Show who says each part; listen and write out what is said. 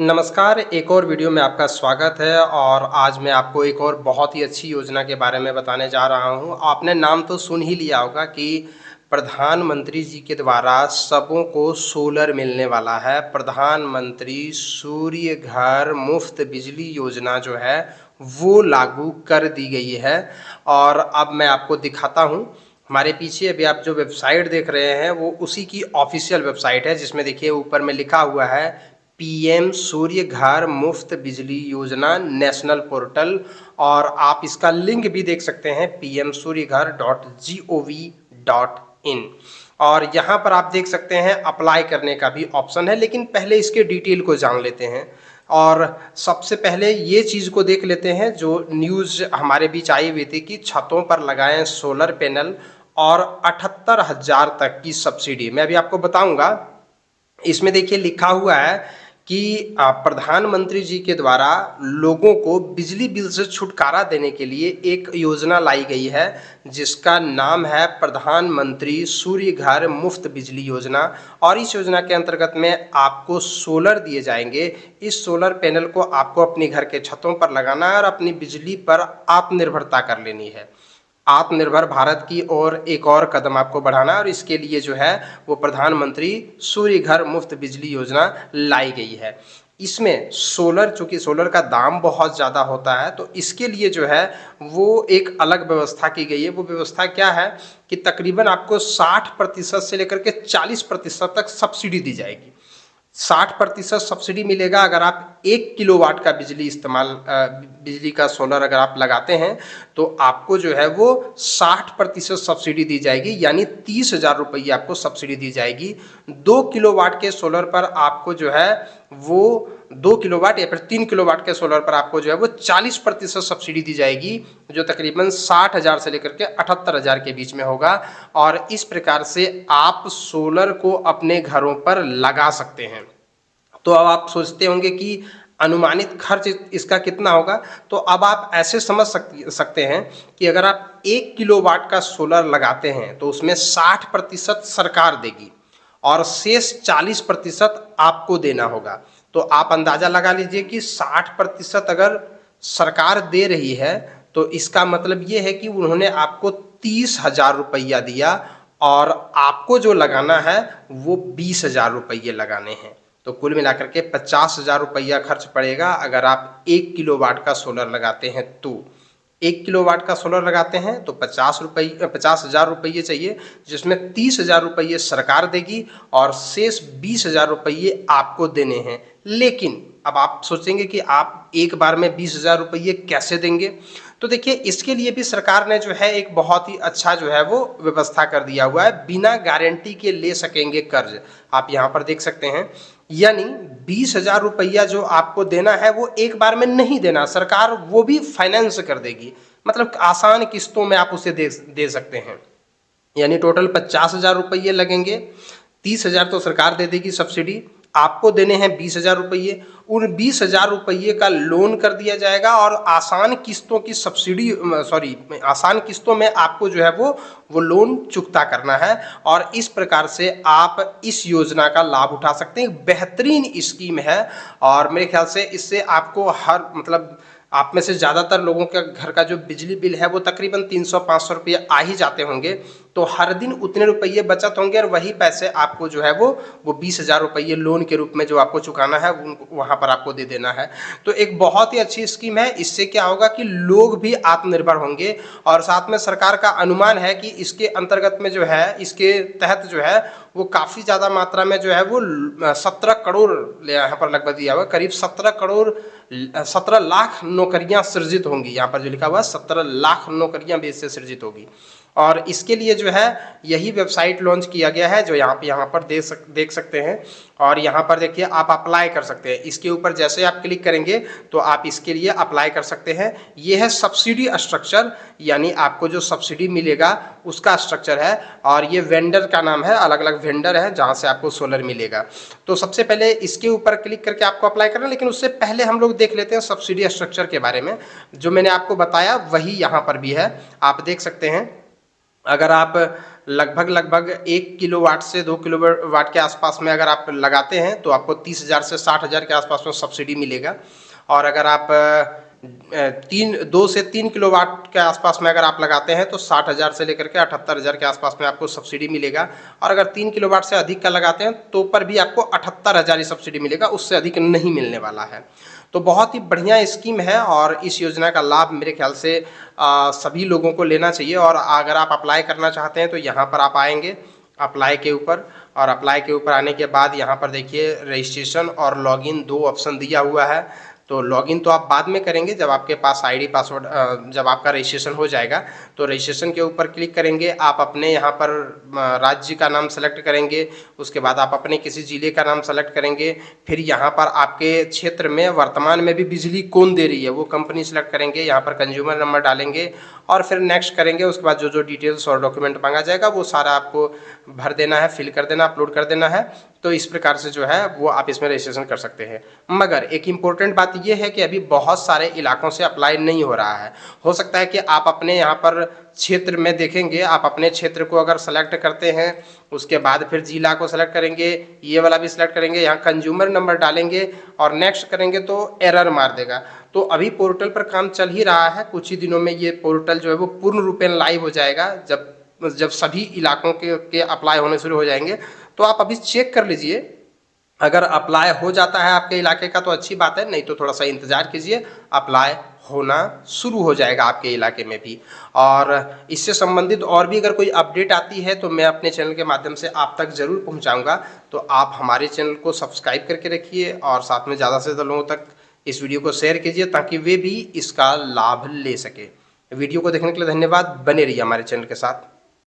Speaker 1: नमस्कार, एक और वीडियो में आपका स्वागत है और आज मैं आपको एक और बहुत ही अच्छी योजना के बारे में बताने जा रहा हूँ। आपने नाम तो सुन ही लिया होगा कि प्रधानमंत्री जी के द्वारा सबों को सोलर मिलने वाला है। प्रधानमंत्री सूर्य घर मुफ्त बिजली योजना जो है वो लागू कर दी गई है और अब मैं आपको दिखाता हूँ। हमारे पीछे अभी आप जो वेबसाइट देख रहे हैं वो उसी की ऑफिशियल वेबसाइट है, जिसमें देखिए ऊपर में लिखा हुआ है पीएम सूर्य घर मुफ्त बिजली योजना नेशनल पोर्टल। और आप इसका लिंक भी देख सकते हैं pmsuryaghar.gov.in। और यहाँ पर आप देख सकते हैं अप्लाई करने का भी ऑप्शन है, लेकिन पहले इसके डिटेल को जान लेते हैं। और सबसे पहले ये चीज़ को देख लेते हैं जो न्यूज़ हमारे बीच आई हुई थी कि छतों पर लगाएं सोलर पैनल और 78,000 तक की सब्सिडी। मैं अभी आपको बताऊंगा। इसमें देखिए लिखा हुआ है कि प्रधानमंत्री जी के द्वारा लोगों को बिजली बिल से छुटकारा देने के लिए एक योजना लाई गई है, जिसका नाम है प्रधानमंत्री सूर्य घर मुफ्त बिजली योजना। और इस योजना के अंतर्गत में आपको सोलर दिए जाएंगे। इस सोलर पैनल को आपको अपने घर के छतों पर लगाना है और अपनी बिजली पर आत्मनिर्भरता कर लेनी है। आत्मनिर्भर भारत की ओर एक और कदम आपको बढ़ाना है और इसके लिए जो है वो प्रधानमंत्री सूर्य घर मुफ्त बिजली योजना लाई गई है। इसमें सोलर, चूंकि सोलर का दाम बहुत ज़्यादा होता है, तो इसके लिए जो है वो एक अलग व्यवस्था की गई है। वो व्यवस्था क्या है कि तकरीबन आपको 60% से लेकर के 40% तक सब्सिडी दी जाएगी। 60% सब्सिडी मिलेगा अगर आप 1 किलोवाट का बिजली का सोलर अगर आप लगाते हैं, तो आपको जो है वो 60% सब्सिडी दी जाएगी, यानी 30,000 रुपये आपको सब्सिडी दी जाएगी। 2 किलोवाट के सोलर पर आपको जो है वो 2 किलोवाट या फिर 3 किलोवाट के सोलर पर आपको जो है वो 40% सब्सिडी दी जाएगी, जो तकरीबन 60,000 से लेकर के 78,000 के बीच में होगा। और इस प्रकार से आप सोलर को अपने घरों पर लगा सकते हैं। तो अब आप सोचते होंगे कि अनुमानित खर्च इसका कितना होगा। तो अब आप ऐसे समझ सकते हैं कि अगर आप 1 किलोवाट का सोलर लगाते हैं तो उसमें 60% सरकार देगी और शेष 40% आपको देना होगा। तो आप अंदाज़ा लगा लीजिए कि 60% अगर सरकार दे रही है तो इसका मतलब ये है कि उन्होंने आपको 30,000 रुपया दिया और आपको जो लगाना है वो 20,000 रुपये लगाने हैं। तो कुल मिलाकर के 50,000 रुपया खर्च पड़ेगा अगर आप 1 किलोवाट का सोलर लगाते हैं। तो 1 किलोवाट का सोलर लगाते हैं तो 50,000 रुपये चाहिए, जिसमें 30,000 रुपये सरकार देगी और शेष 20,000 रुपये आपको देने हैं। लेकिन अब आप सोचेंगे कि आप एक बार में 20,000 रुपये कैसे देंगे। तो देखिए इसके लिए भी सरकार ने जो है एक बहुत ही अच्छा जो है वो व्यवस्था कर दिया हुआ है। बिना गारंटी के ले सकेंगे कर्ज, आप यहाँ पर देख सकते हैं। यानी 20,000 रुपया जो आपको देना है वो एक बार में नहीं देना, सरकार वो भी फाइनेंस कर देगी। मतलब आसान किस्तों में आप उसे दे सकते हैं। यानी टोटल 50,000 रुपये लगेंगे। 30,000 तो सरकार दे देगी सब्सिडी, आपको देने हैं 20,000 रुपये। उन 20,000 रुपये का लोन कर दिया जाएगा और आसान किस्तों की आसान किस्तों में आपको जो है वो लोन चुकता करना है। और इस प्रकार से आप इस योजना का लाभ उठा सकते हैं। बेहतरीन स्कीम है और मेरे ख्याल से इससे आपको आप में से ज़्यादातर लोगों के घर का जो बिजली बिल है वो तकरीबन 300-500 रुपये आ ही जाते होंगे। तो हर दिन उतने रुपये बचत होंगे और वही पैसे आपको जो है वो 20,000 रुपये लोन के रूप में जो आपको चुकाना है वहाँ पर आपको दे देना है। तो एक बहुत ही अच्छी स्कीम है। इससे क्या होगा कि लोग भी आत्मनिर्भर होंगे और साथ में सरकार का अनुमान है कि इसके अंतर्गत में जो है, इसके तहत जो है वो काफ़ी ज़्यादा मात्रा में जो है वो 17 करोड़ यहाँ पर लगभग दिया हुआ, करीब 17 लाख नौकरियां सृजित होंगी। यहाँ पर जो लिखा हुआ है 17 लाख नौकरियां भी इससे सृजित होगी। और इसके लिए जो है यही वेबसाइट लॉन्च किया गया है, जो यहाँ पर देख सकते हैं। और यहाँ पर देखिए आप अप्लाई कर सकते हैं। इसके ऊपर जैसे आप क्लिक करेंगे तो आप इसके लिए अप्लाई कर सकते हैं। ये है सब्सिडी स्ट्रक्चर, यानी आपको जो सब्सिडी मिलेगा उसका स्ट्रक्चर है। और ये वेंडर का नाम है, अलग अलग वेंडर है जहाँ से आपको सोलर मिलेगा। तो सबसे पहले इसके ऊपर क्लिक करके आपको अप्लाई करना है, लेकिन उससे पहले हम लोग देख लेते हैं सब्सिडी स्ट्रक्चर के बारे में। जो मैंने आपको बताया वही यहाँ पर भी है, आप देख सकते हैं। अगर आप लगभग 1 किलोवाट से 2 किलोवाट के आसपास में अगर आप लगाते हैं तो आपको 30,000 से 60,000 के आसपास में सब्सिडी मिलेगा। और अगर आप 2 से 3 किलोवाट के आसपास में अगर आप लगाते हैं तो 60,000 से लेकर के 78,000 के आसपास में आपको सब्सिडी मिलेगा। और अगर 3 किलोवाट से अधिक का लगाते हैं तो पर भी आपको 78,000 ही सब्सिडी मिलेगा, उससे अधिक नहीं मिलने वाला है। तो बहुत ही बढ़िया स्कीम है और इस योजना का लाभ मेरे ख्याल से सभी लोगों को लेना चाहिए। और अगर आप अप्लाई करना चाहते हैं तो यहाँ पर आप आएंगे अप्लाई के ऊपर, और अप्लाई के ऊपर आने के बाद यहाँ पर देखिए रजिस्ट्रेशन और लॉगिन 2 ऑप्शन दिया हुआ है। तो लॉगिन तो आप बाद में करेंगे जब आपके पास आईडी पासवर्ड जब आपका रजिस्ट्रेशन हो जाएगा। तो रजिस्ट्रेशन के ऊपर क्लिक करेंगे, आप अपने यहाँ पर राज्य का नाम सेलेक्ट करेंगे, उसके बाद आप अपने किसी ज़िले का नाम सेलेक्ट करेंगे, फिर यहाँ पर आपके क्षेत्र में वर्तमान में भी बिजली कौन दे रही है वो कंपनी सेलेक्ट करेंगे, यहाँ पर कंज्यूमर नंबर डालेंगे और फिर नेक्स्ट करेंगे। उसके बाद जो डिटेल्स और डॉक्यूमेंट मांगा जाएगा वो सारा आपको भर देना है, फिल कर देना, अपलोड कर देना है। तो इस प्रकार से जो है वो आप इसमें रजिस्ट्रेशन कर सकते हैं। मगर एक इम्पोर्टेंट बात ये है कि अभी बहुत सारे इलाकों से अप्लाई नहीं हो रहा है। हो सकता है कि आप अपने यहाँ पर क्षेत्र में देखेंगे, आप अपने क्षेत्र को अगर सेलेक्ट करते हैं उसके बाद फिर जिला को सेलेक्ट करेंगे, ये वाला भी सिलेक्ट करेंगे, यहाँ कंज्यूमर नंबर डालेंगे और नेक्स्ट करेंगे तो एरर मार देगा। तो अभी पोर्टल पर काम चल ही रहा है, कुछ ही दिनों में ये पोर्टल जो है वो पूर्ण रूपेण लाइव हो जाएगा। जब सभी इलाकों के अप्लाई होने शुरू हो जाएंगे तो आप अभी चेक कर लीजिए, अगर अप्लाई हो जाता है आपके इलाके का तो अच्छी बात है, नहीं तो थोड़ा सा इंतजार कीजिए, अप्लाई होना शुरू हो जाएगा आपके इलाके में भी। और इससे संबंधित और भी अगर कोई अपडेट आती है तो मैं अपने चैनल के माध्यम से आप तक ज़रूर पहुंचाऊंगा। तो आप हमारे चैनल को सब्सक्राइब करके रखिए और साथ में ज़्यादा से ज़्यादा लोगों तक इस वीडियो को शेयर कीजिए ताकि वे भी इसका लाभ ले सके। वीडियो को देखने के लिए धन्यवाद, बने रहिए हमारे चैनल के साथ।